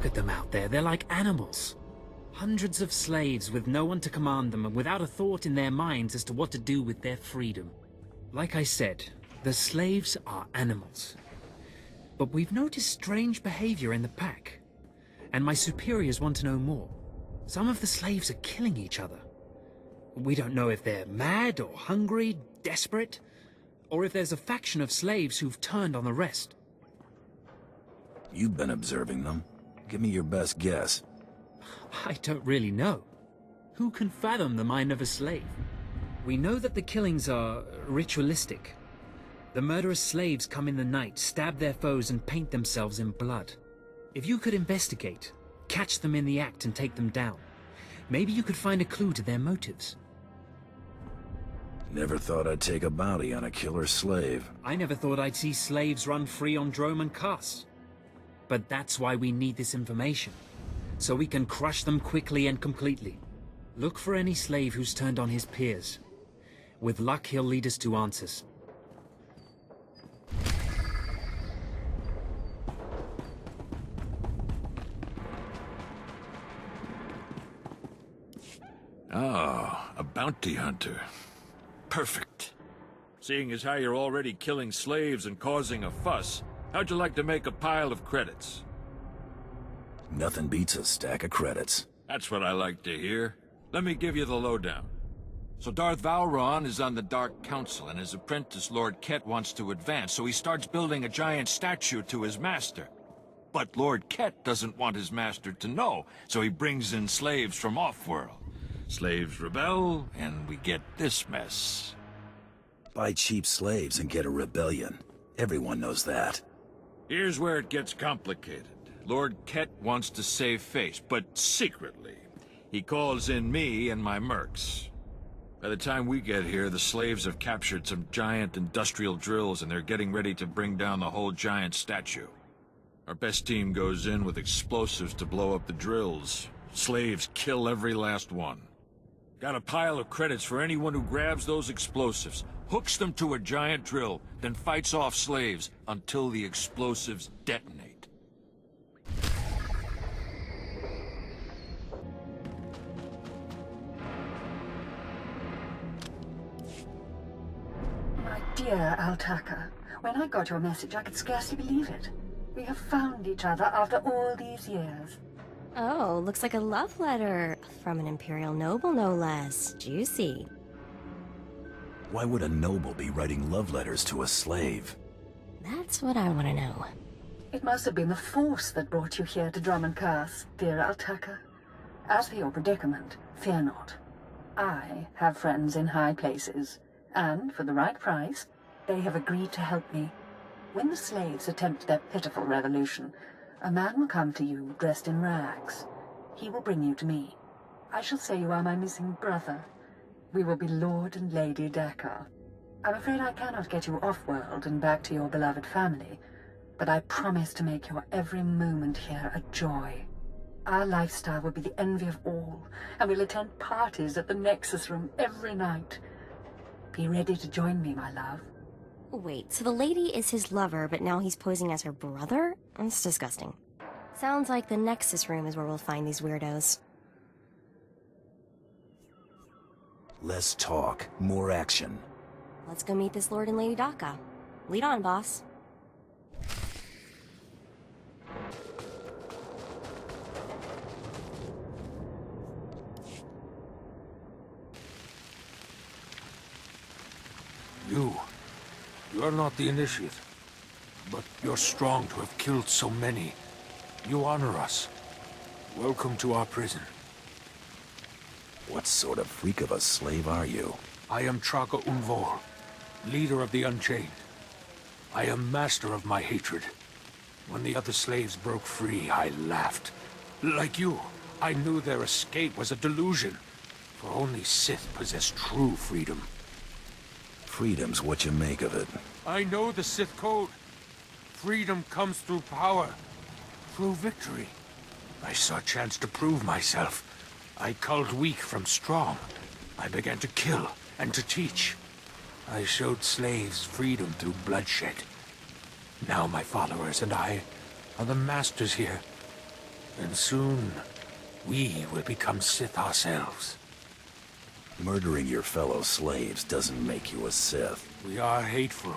Look at them out there, they're like animals. Hundreds of slaves with no one to command them and without a thought in their minds as to what to do with their freedom. Like I said, the slaves are animals. But we've noticed strange behavior in the pack. And my superiors want to know more. Some of the slaves are killing each other. We don't know if they're mad or hungry, desperate, or if there's a faction of slaves who've turned on the rest. You've been observing them. Give me your best guess. I don't really know. Who can fathom the mind of a slave? We know that the killings are ritualistic. The murderous slaves come in the night, stab their foes, and paint themselves in blood. If you could investigate, catch them in the act and take them down, maybe you could find a clue to their motives. Never thought I'd take a bounty on a killer slave. I never thought I'd see slaves run free on Dromund Kaas. But that's why we need this information, so we can crush them quickly and completely. Look for any slave who's turned on his peers. With luck, he'll lead us to answers. Ah, a bounty hunter. Perfect. Seeing as how you're already killing slaves and causing a fuss, how'd you like to make a pile of credits? Nothing beats a stack of credits. That's what I like to hear. Let me give you the lowdown. So Darth Vowrawn is on the Dark Council, and his apprentice Lord Kett wants to advance, so he starts building a giant statue to his master. But Lord Kett doesn't want his master to know, so he brings in slaves from off-world. Slaves rebel, and we get this mess. Buy cheap slaves and get a rebellion. Everyone knows that. Here's where it gets complicated. Lord Kett wants to save face, but secretly. He calls in me and my mercs. By the time we get here, the slaves have captured some giant industrial drills, and they're getting ready to bring down the whole giant statue. Our best team goes in with explosives to blow up the drills. Slaves kill every last one. Got a pile of credits for anyone who grabs those explosives, hooks them to a giant drill, then fights off slaves until the explosives detonate. My dear Altaka, when I got your message, I could scarcely believe it. We have found each other after all these years. Oh, looks like a love letter. From an Imperial noble, no less. Juicy. Why would a noble be writing love letters to a slave? That's what I want to know. It must have been the Force that brought you here to Dromund Kaas, dear Altaka. As for your predicament, fear not. I have friends in high places, and for the right price, they have agreed to help me. When the slaves attempt their pitiful revolution, a man will come to you dressed in rags. He will bring you to me. I shall say you are my missing brother. We will be Lord and Lady Dakar. I'm afraid I cannot get you off-world and back to your beloved family, but I promise to make your every moment here a joy. Our lifestyle will be the envy of all, and we'll attend parties at the Nexus Room every night. Be ready to join me, my love. Wait, so the lady is his lover, but now he's posing as her brother? That's disgusting. Sounds like the Nexus Room is where we'll find these weirdos. Less talk, more action. Let's go meet this Lord and Lady Daka. Lead on, boss. You're not the initiate, but you're strong to have killed so many. You honor us. Welcome to our prison. What sort of freak of a slave are you? I am Traga Unvor, leader of the Unchained. I am master of my hatred. When the other slaves broke free, I laughed. Like you, I knew their escape was a delusion, for only Sith possess true freedom. Freedom's what you make of it. I know the Sith code. Freedom comes through power, through victory. I saw a chance to prove myself. I culled weak from strong. I began to kill and to teach. I showed slaves freedom through bloodshed. Now my followers and I are the masters here. And soon, we will become Sith ourselves. Murdering your fellow slaves doesn't make you a Sith. We are hateful.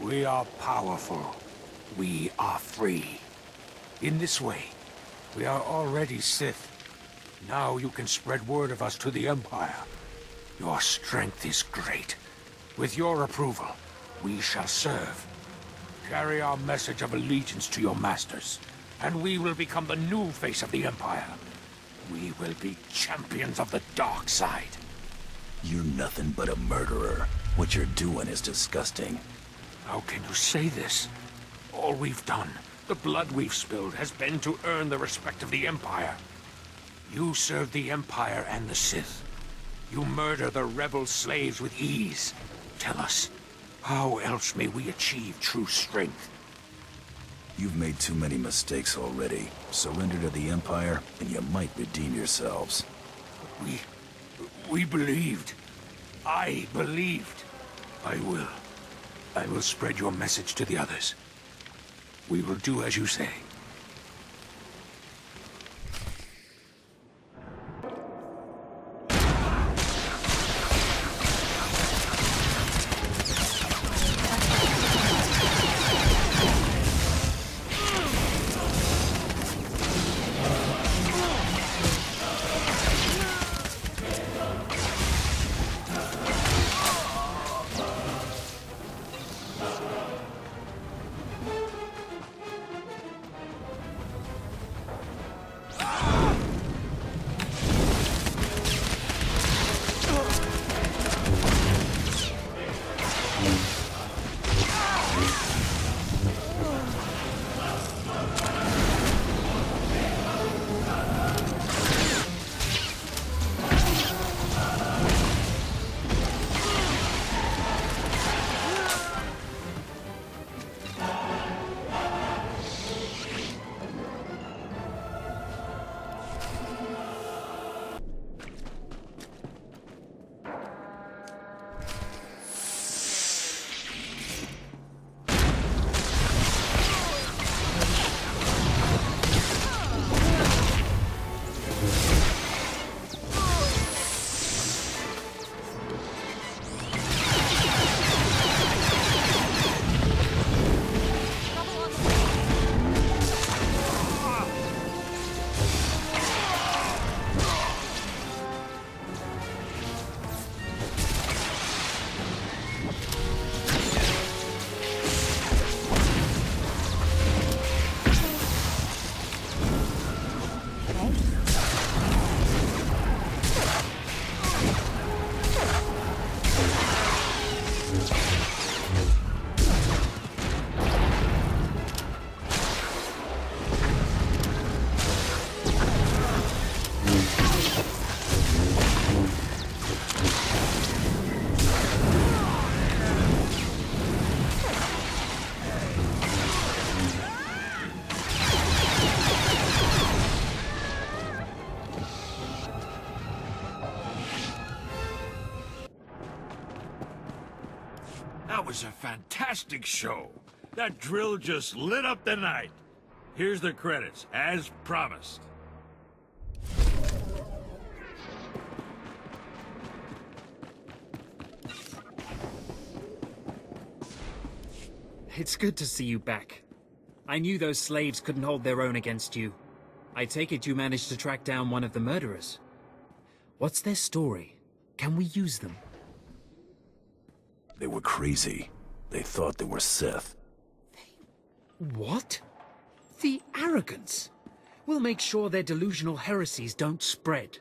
We are powerful. We are free. In this way, we are already Sith. Now you can spread word of us to the Empire. Your strength is great. With your approval, we shall serve. Carry our message of allegiance to your masters, and we will become the new face of the Empire. We will be champions of the dark side. You're nothing but a murderer. What you're doing is disgusting. How can you say this? All we've done, the blood we've spilled, has been to earn the respect of the Empire. You serve the Empire and the Sith. You murder the rebel slaves with ease. Tell us, how else may we achieve true strength? You've made too many mistakes already. Surrender to the Empire, and you might redeem yourselves. We believed. I believed. I will spread your message to the others. We will do as you say. That was a fantastic show. That drill just lit up the night. Here's the credits, as promised. It's good to see you back. I knew those slaves couldn't hold their own against you. I take it you managed to track down one of the murderers. What's their story? Can we use them? They were crazy. They thought they were Sith. What? The arrogance! We'll make sure their delusional heresies don't spread.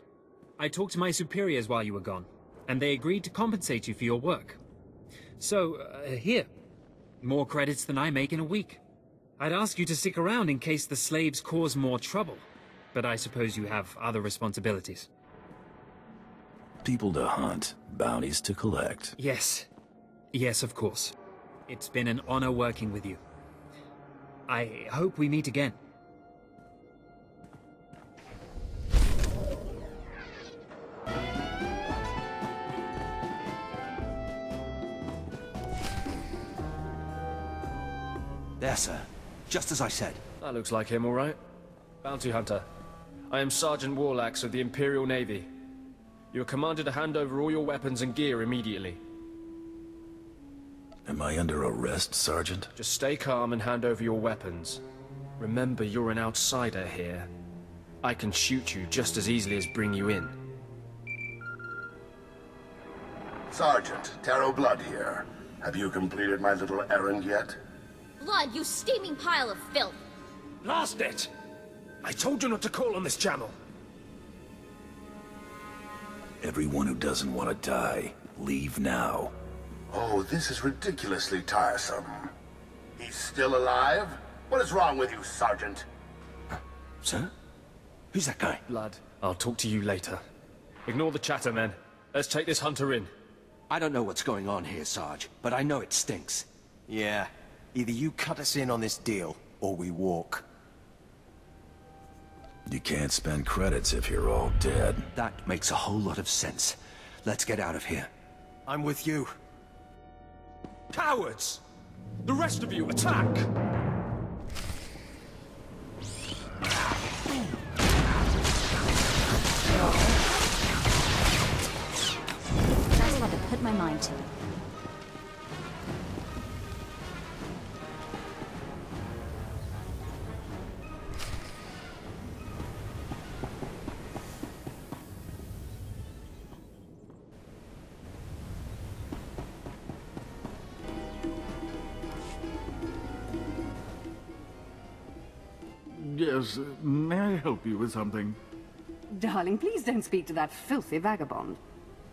I talked to my superiors while you were gone, and they agreed to compensate you for your work. So, here. More credits than I make in a week. I'd ask you to stick around in case the slaves cause more trouble, but I suppose you have other responsibilities. People to hunt, bounties to collect. Yes. Yes, of course. It's been an honor working with you. I hope we meet again. There, sir. Just as I said. That looks like him, all right. Bounty Hunter. I am Sergeant Warlax of the Imperial Navy. You are commanded to hand over all your weapons and gear immediately. Am I under arrest, Sergeant? Just stay calm and hand over your weapons. Remember, you're an outsider here. I can shoot you just as easily as bring you in. Sergeant, Taro Blood here. Have you completed my little errand yet? Blood, you steaming pile of filth! Blast it! I told you not to call on this channel. Everyone who doesn't want to die, leave now. Oh, this is ridiculously tiresome. He's still alive? What is wrong with you, Sergeant? Sir? Who's that guy? Blood, I'll talk to you later. Ignore the chatter, men. Let's take this hunter in. I don't know what's going on here, Sarge, but I know it stinks. Yeah. Either you cut us in on this deal, or we walk. You can't spend credits if you're all dead. That makes a whole lot of sense. Let's get out of here. I'm with you. Cowards! The rest of you, attack! That's what I put my mind to. Yes, may I help you with something? Darling, please don't speak to that filthy vagabond.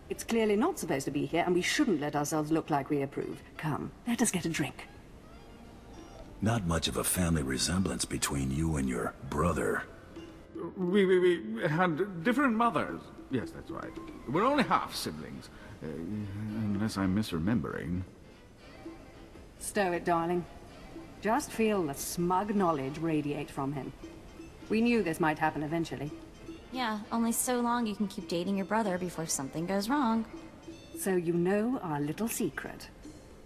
It's clearly not supposed to be here, and we shouldn't let ourselves look like we approve. Come, let us get a drink. Not much of a family resemblance between you and your brother. We had different mothers. Yes, that's right. We're only half-siblings. Unless I'm misremembering. Stow it, darling. Just feel the smug knowledge radiate from him. We knew this might happen eventually. Yeah, only so long you can keep dating your brother before something goes wrong. So you know our little secret.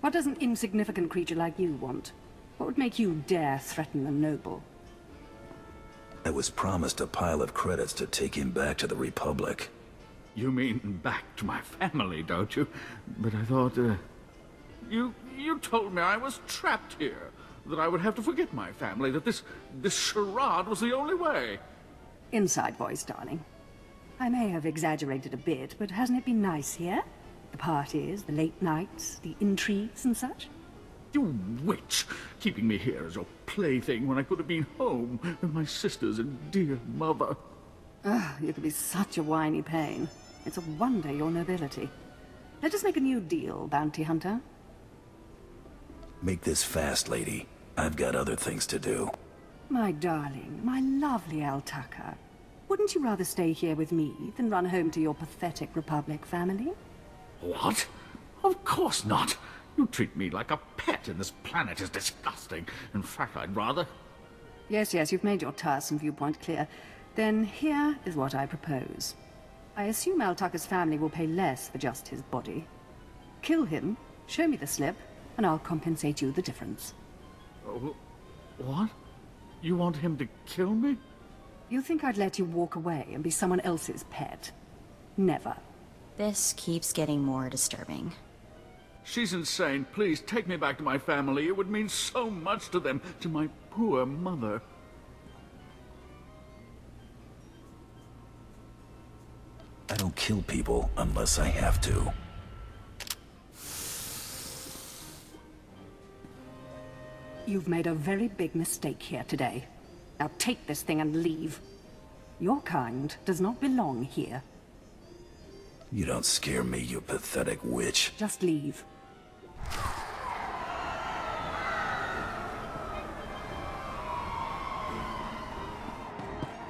What does an insignificant creature like you want? What would make you dare threaten the noble? I was promised a pile of credits to take him back to the Republic. You mean back to my family, don't you? But I thought, You told me I was trapped here. That I would have to forget my family, that this charade was the only way. Inside voice, darling. I may have exaggerated a bit, but hasn't it been nice here? The parties, the late nights, the intrigues and such? You witch! Keeping me here as your plaything when I could have been home with my sisters and dear mother. Ah, you could be such a whiny pain. It's a wonder your nobility. Let us make a new deal, Bounty Hunter. Make this fast, lady. I've got other things to do. My darling, my lovely Altaka. Wouldn't you rather stay here with me than run home to your pathetic Republic family? What? Of course not. You treat me like a pet, and this planet is disgusting. In fact, I'd rather... Yes, you've made your tiresome viewpoint clear. Then here is what I propose. I assume Altaka's family will pay less for just his body. Kill him, show me the slip, and I'll compensate you the difference. What? You want him to kill me? You think I'd let you walk away and be someone else's pet? Never. This keeps getting more disturbing. She's insane. Please, take me back to my family. It would mean so much to them, to my poor mother. I don't kill people unless I have to. You've made a very big mistake here today. Now take this thing and leave. Your kind does not belong here. You don't scare me, you pathetic witch. Just leave.